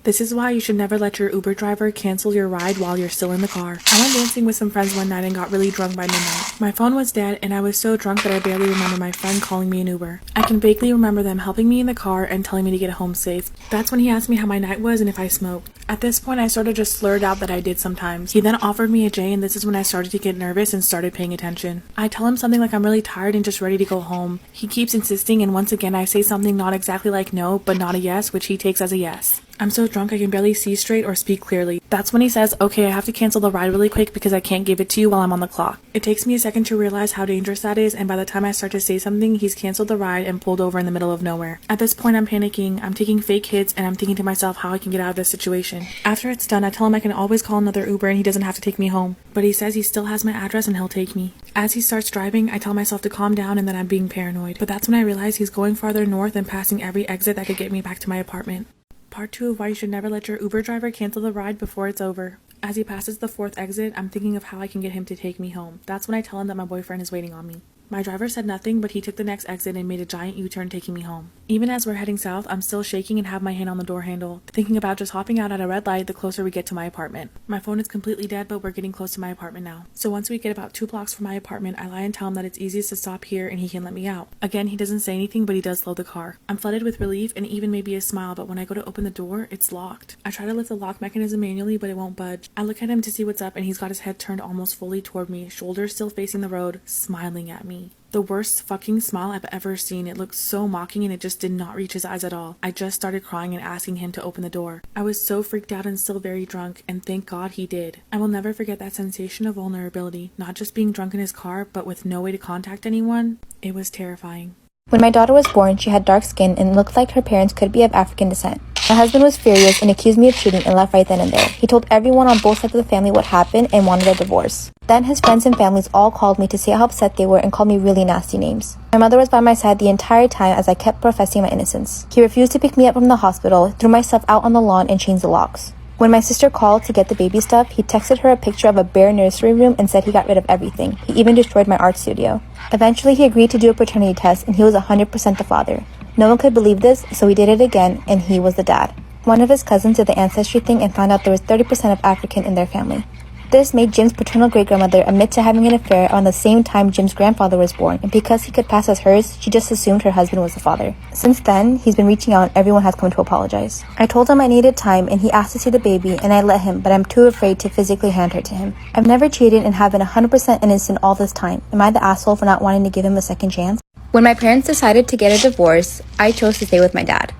This is why you should never let your Uber driver cancel your ride while you're still in the car. I went dancing with some friends one night and got really drunk by midnight. My phone was dead and I was so drunk that I barely remember my friend calling me an Uber. I can vaguely remember them helping me in the car and telling me to get home safe. That's when he asked me how my night was and if I smoked. At this point I sort of just slurred out that I did sometimes. He then offered me a J and this is when I started to get nervous and started paying attention. I tell him something like I'm really tired and just ready to go home. He keeps insisting and once again I say something not exactly like no but not a yes, which he takes as a yes. I'm so drunk I can barely see straight or speak clearly. That's when he says, okay, I have to cancel the ride really quick because I can't give it to you while I'm on the clock. It takes me a second to realize how dangerous that is, and by the time I start to say something, he's canceled the ride and pulled over in the middle of nowhere. At this point, I'm panicking, I'm taking fake hits, and I'm thinking to myself how I can get out of this situation. After it's done, I tell him I can always call another Uber and he doesn't have to take me home. But he says he still has my address and he'll take me. As he starts driving, I tell myself to calm down and that I'm being paranoid. But that's when I realize he's going farther north and passing every exit that could get me back to my apartment. Part 2 of why you should never let your Uber driver cancel the ride before it's over. As he passes the 4th exit, I'm thinking of how I can get him to take me home. That's when I tell him that my boyfriend is waiting on me. My driver said nothing, but he took the next exit and made a giant U-turn taking me home. Even as we're heading south, I'm still shaking and have my hand on the door handle, thinking about just hopping out at a red light the closer we get to my apartment. My phone is completely dead, but we're getting close to my apartment now. So once we get about 2 blocks from my apartment, I lie and tell him that it's easiest to stop here and he can let me out. Again, he doesn't say anything, but he does slow the car. I'm flooded with relief and even maybe a smile, but when I go to open the door, it's locked. I try to lift the lock mechanism manually, but it won't budge. I look at him to see what's up and he's got his head turned almost fully toward me, shoulders still facing the road, smiling at me. The worst fucking smile I've ever seen. It looked so mocking and it just did not reach his eyes at all. I just started crying and asking him to open the door. I was so freaked out and still very drunk, and thank God he did. I will never forget that sensation of vulnerability, not just being drunk in his car, but with no way to contact anyone. It was terrifying. When my daughter was born, she had dark skin and looked like her parents could be of African descent. My husband was furious and accused me of cheating and left right then and there. He told everyone on both sides of the family what happened and wanted a divorce. Then his friends and families all called me to say how upset they were and called me really nasty names. My mother was by my side the entire time as I kept professing my innocence. He refused to pick me up from the hospital, threw my stuff out on the lawn and changed the locks. When my sister called to get the baby stuff, he texted her a picture of a bare nursery room and said he got rid of everything. He even destroyed my art studio. Eventually, he agreed to do a paternity test and he was 100% the father. No one could believe this, so he did it again and he was the dad. One of his cousins did the ancestry thing and found out there was 30% of African in their family. This made Jim's paternal great-grandmother admit to having an affair around the same time Jim's grandfather was born, and because he could pass as hers, she just assumed her husband was the father. Since then, he's been reaching out and everyone has come to apologize. I told him I needed time and he asked to see the baby and I let him, but I'm too afraid to physically hand her to him. I've never cheated and have been 100% innocent all this time. Am I the asshole for not wanting to give him a second chance? When my parents decided to get a divorce, I chose to stay with my dad.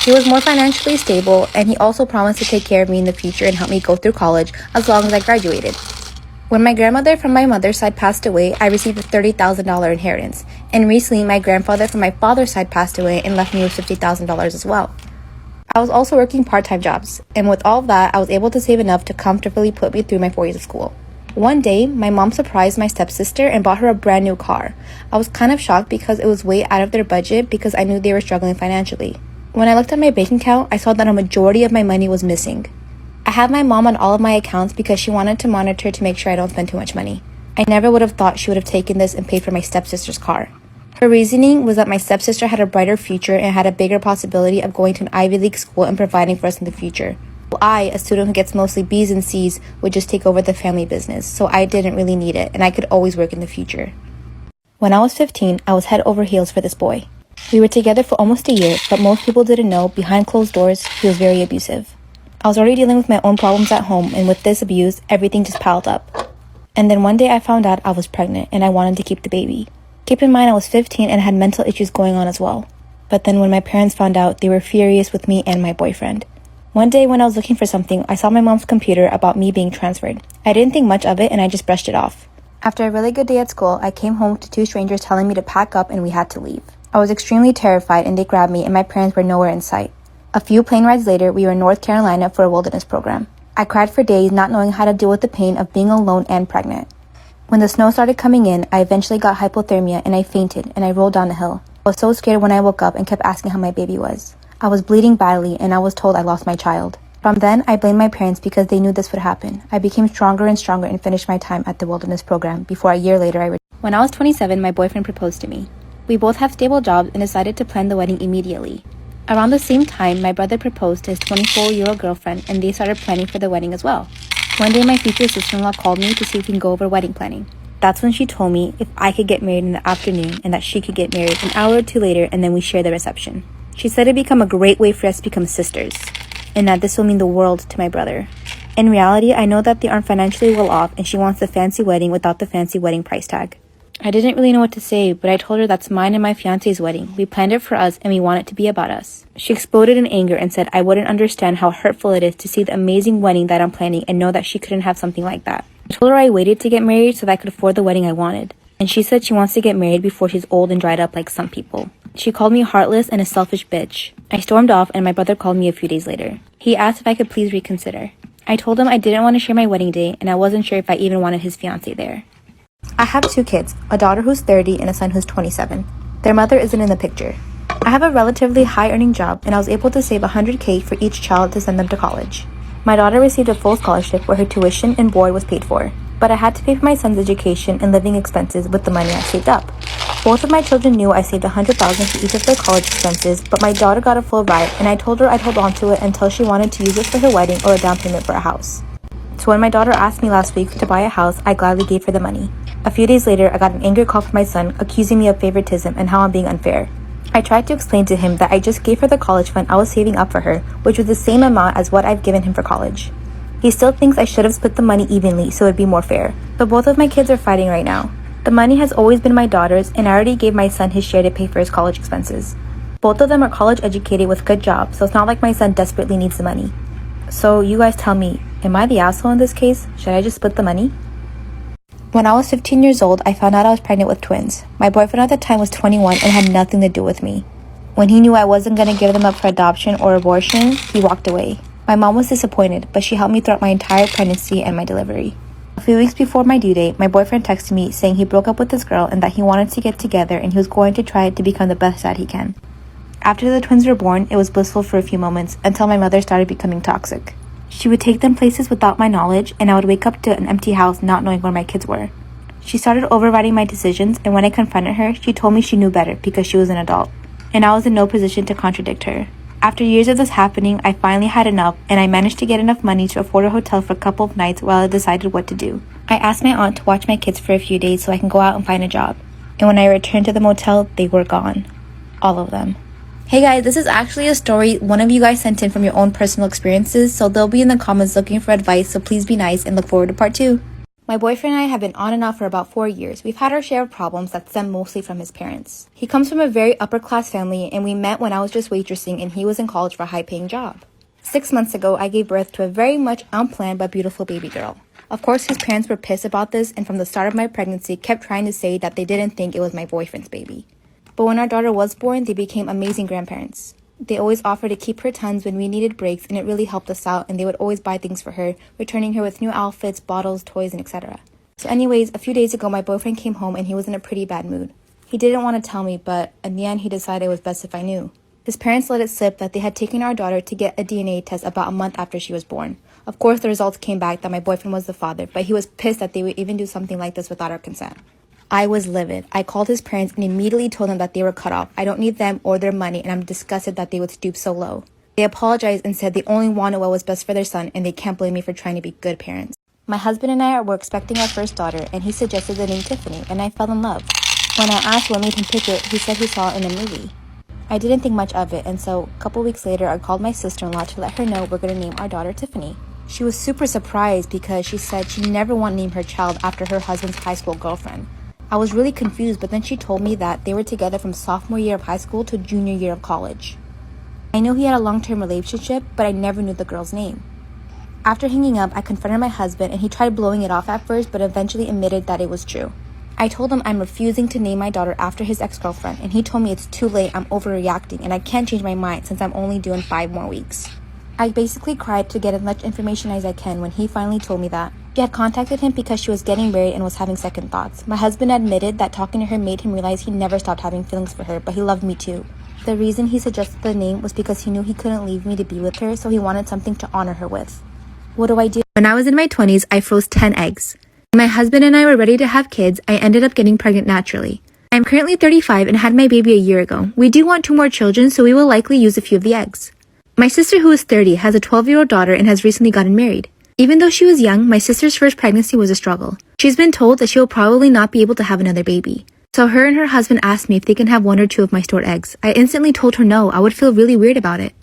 He was more financially stable, and he also promised to take care of me in the future and help me go through college as long as I graduated. When my grandmother from my mother's side passed away, I received a $30,000 inheritance, and recently my grandfather from my father's side passed away and left me with $50,000 as well. I was also working part-time jobs, and with all of that, I was able to save enough to comfortably put me through my 4 years of school. One day, my mom surprised my stepsister and bought her a brand new car. I was kind of shocked because it was way out of their budget because I knew they were struggling financially. When I looked at my bank account, I saw that a majority of my money was missing. I have my mom on all of my accounts because she wanted to monitor to make sure I don't spend too much money. I never would have thought she would have taken this and paid for my stepsister's car. Her reasoning was that my stepsister had a brighter future and had a bigger possibility of going to an Ivy League school and providing for us in the future. Well, I, a student who gets mostly B's and C's, would just take over the family business, so I didn't really need it and I could always work in the future. When I was 15, I was head over heels for this boy. We were together for almost a year, but most people didn't know, behind closed doors, he was very abusive. I was already dealing with my own problems at home, and with this abuse, everything just piled up. And then one day I found out I was pregnant, and I wanted to keep the baby. Keep in mind I was 15 and had mental issues going on as well. But then when my parents found out, they were furious with me and my boyfriend. One day when I was looking for something, I saw my mom's computer about me being transferred. I didn't think much of it, and I just brushed it off. After a really good day at school, I came home to 2 strangers telling me to pack up and we had to leave. I was extremely terrified and they grabbed me and my parents were nowhere in sight. A few plane rides later, we were in North Carolina for a wilderness program. I cried for days not knowing how to deal with the pain of being alone and pregnant. When the snow started coming in, I eventually got hypothermia and I fainted and I rolled down a hill. I was so scared when I woke up and kept asking how my baby was. I was bleeding badly and I was told I lost my child. From then, I blamed my parents because they knew this would happen. I became stronger and stronger and finished my time at the wilderness program before a year later I returned. When I was 27, my boyfriend proposed to me. We both have stable jobs and decided to plan the wedding immediately. Around the same time, my brother proposed to his 24-year-old girlfriend and they started planning for the wedding as well. One day my future sister-in-law called me to see if we can go over wedding planning. That's when she told me if I could get married in the afternoon and that she could get married an hour or two later and then we share the reception. She said it'd become a great way for us to become sisters and that this will mean the world to my brother. In reality, I know that they aren't financially well off and she wants the fancy wedding without the fancy wedding price tag. I didn't really know what to say, but I told her that's mine and my fiance's wedding. We planned it for us and we want it to be about us. She exploded in anger and said I wouldn't understand how hurtful it is to see the amazing wedding that I'm planning and know that she couldn't have something like that. I told her I waited to get married so that I could afford the wedding I wanted. And she said she wants to get married before she's old and dried up like some people. She called me heartless and a selfish bitch. I stormed off and my brother called me a few days later. He asked if I could please reconsider. I told him I didn't want to share my wedding day and I wasn't sure if I even wanted his fiancée there. I have 2 kids, a daughter who's 30 and a son who's 27. Their mother isn't in the picture. I have a relatively high-earning job and I was able to save $100K for each child to send them to college. My daughter received a full scholarship where her tuition and board was paid for, but I had to pay for my son's education and living expenses with the money I saved up. Both of my children knew I saved $100,000 for each of their college expenses, but my daughter got a full ride and I told her I'd hold on to it until she wanted to use it for her wedding or a down payment for a house. So when my daughter asked me last week to buy a house, I gladly gave her the money. A few days later, I got an angry call from my son accusing me of favoritism and how I'm being unfair. I tried to explain to him that I just gave her the college fund I was saving up for her, which was the same amount as what I've given him for college. He still thinks I should have split the money evenly so it'd be more fair. But both of my kids are fighting right now. The money has always been my daughter's and I already gave my son his share to pay for his college expenses. Both of them are college educated with good jobs, so it's not like my son desperately needs the money. So you guys tell me, am I the asshole in this case? Should I just split the money? When I was 15 years old, I found out I was pregnant with twins. My boyfriend at the time was 21 and had nothing to do with me. When he knew I wasn't going to give them up for adoption or abortion, he walked away. My mom was disappointed, but she helped me throughout my entire pregnancy and my delivery. A few weeks before my due date, my boyfriend texted me saying he broke up with this girl and that he wanted to get together and he was going to try to become the best dad he can. After the twins were born, it was blissful for a few moments until my mother started becoming toxic. She would take them places without my knowledge, and I would wake up to an empty house not knowing where my kids were. She started overriding my decisions, and when I confronted her, she told me she knew better because she was an adult, and I was in no position to contradict her. After years of this happening, I finally had enough, and I managed to get enough money to afford a hotel for a couple of nights while I decided what to do. I asked my aunt to watch my kids for a few days so I can go out and find a job, and when I returned to the motel, they were gone. All of them. Hey guys, this is actually a story one of you guys sent in from your own personal experiences, so they'll be in the comments looking for advice, so please be nice and look forward to part 2. My boyfriend and I have been on and off for about 4 years. We've had our share of problems that stem mostly from his parents. He comes from a very upper class family and we met when I was just waitressing and he was in college for a high paying job. 6 months ago, I gave birth to a very much unplanned but beautiful baby girl. Of course, his parents were pissed about this and from the start of my pregnancy kept trying to say that they didn't think it was my boyfriend's baby. But when our daughter was born, they became amazing grandparents. They always offered to keep her tons when we needed breaks and it really helped us out and they would always buy things for her, returning her with new outfits, bottles, toys, and etc. So anyways, a few days ago my boyfriend came home and he was in a pretty bad mood. He didn't want to tell me, but in the end he decided it was best if I knew. His parents let it slip that they had taken our daughter to get a DNA test about a month after she was born. Of course the results came back that my boyfriend was the father, but he was pissed that they would even do something like this without our consent. I was livid. I called his parents and immediately told them that they were cut off. I don't need them or their money and I'm disgusted that they would stoop so low. They apologized and said they only wanted what was best for their son and they can't blame me for trying to be good parents. My husband and I were expecting our first daughter and he suggested the name Tiffany and I fell in love. When I asked what made him pick it, he said he saw it in a movie. I didn't think much of it and so a couple weeks later I called my sister-in-law to let her know we're going to name our daughter Tiffany. She was super surprised because she said she never wanted to name her child after her husband's high school girlfriend. I was really confused, but then she told me that they were together from sophomore year of high school to junior year of college. I knew he had a long-term relationship, but I never knew the girl's name. After hanging up, I confronted my husband and he tried blowing it off at first, but eventually admitted that it was true. I told him I'm refusing to name my daughter after his ex-girlfriend, and he told me it's too late, I'm overreacting, and I can't change my mind since I'm only due in 5 more weeks. I basically cried to get as much information as I can when he finally told me that she had contacted him because she was getting married and was having second thoughts. My husband admitted that talking to her made him realize he never stopped having feelings for her, but he loved me too. The reason he suggested the name was because he knew he couldn't leave me to be with her, so he wanted something to honor her with. What do I do? When I was in my 20s, I froze 10 eggs. When my husband and I were ready to have kids, I ended up getting pregnant naturally. I'm currently 35 and had my baby a year ago. We do want 2 more children, so we will likely use a few of the eggs. My sister, who is 30, has a 12-year-old daughter and has recently gotten married. Even though she was young, my sister's first pregnancy was a struggle. She's been told that she will probably not be able to have another baby. So her and her husband asked me if they can have 1 or 2 of my stored eggs. I instantly told her no, I would feel really weird about it.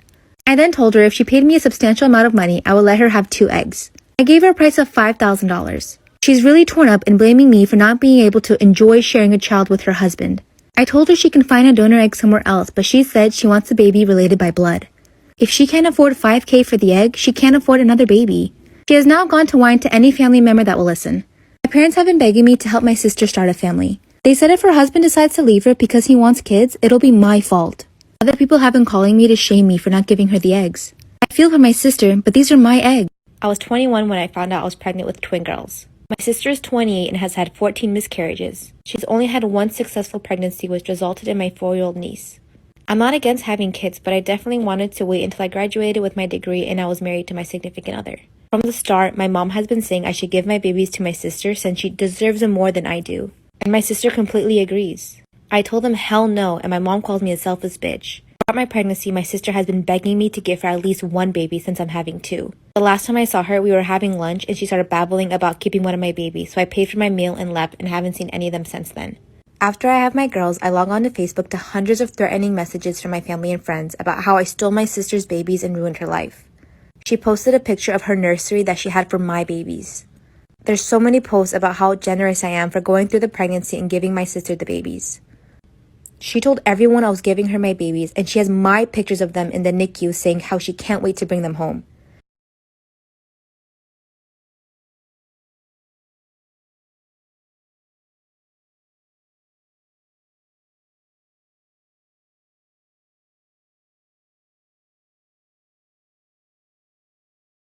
I then told her if she paid me a substantial amount of money, I would let her have 2 eggs. I gave her a price of $5,000. She's really torn up and blaming me for not being able to enjoy sharing a child with her husband. I told her she can find a donor egg somewhere else, but she said she wants a baby related by blood. If she can't afford $5,000 for the egg, she can't afford another baby. She has now gone to whine to any family member that will listen. My parents have been begging me to help my sister start a family. They said if her husband decides to leave her because he wants kids, it'll be my fault. Other people have been calling me to shame me for not giving her the eggs. I feel for my sister, but these are my eggs. I was 21 when I found out I was pregnant with twin girls. My sister is 28 and has had 14 miscarriages. She's only had 1 successful pregnancy, which resulted in my 4-year-old niece. I'm not against having kids, but I definitely wanted to wait until I graduated with my degree and I was married to my significant other. From the start, my mom has been saying I should give my babies to my sister since she deserves them more than I do. And my sister completely agrees. I told them hell no, and my mom calls me a selfish bitch. Throughout my pregnancy, my sister has been begging me to give her at least 1 baby since I'm having 2. The last time I saw her, we were having lunch and she started babbling about keeping one of my babies, so I paid for my meal and left and haven't seen any of them since then. After I have my girls, I log on to Facebook to hundreds of threatening messages from my family and friends about how I stole my sister's babies and ruined her life. She posted a picture of her nursery that she had for my babies. There's so many posts about how generous I am for going through the pregnancy and giving my sister the babies. She told everyone I was giving her my babies, and she has my pictures of them in the NICU saying how she can't wait to bring them home.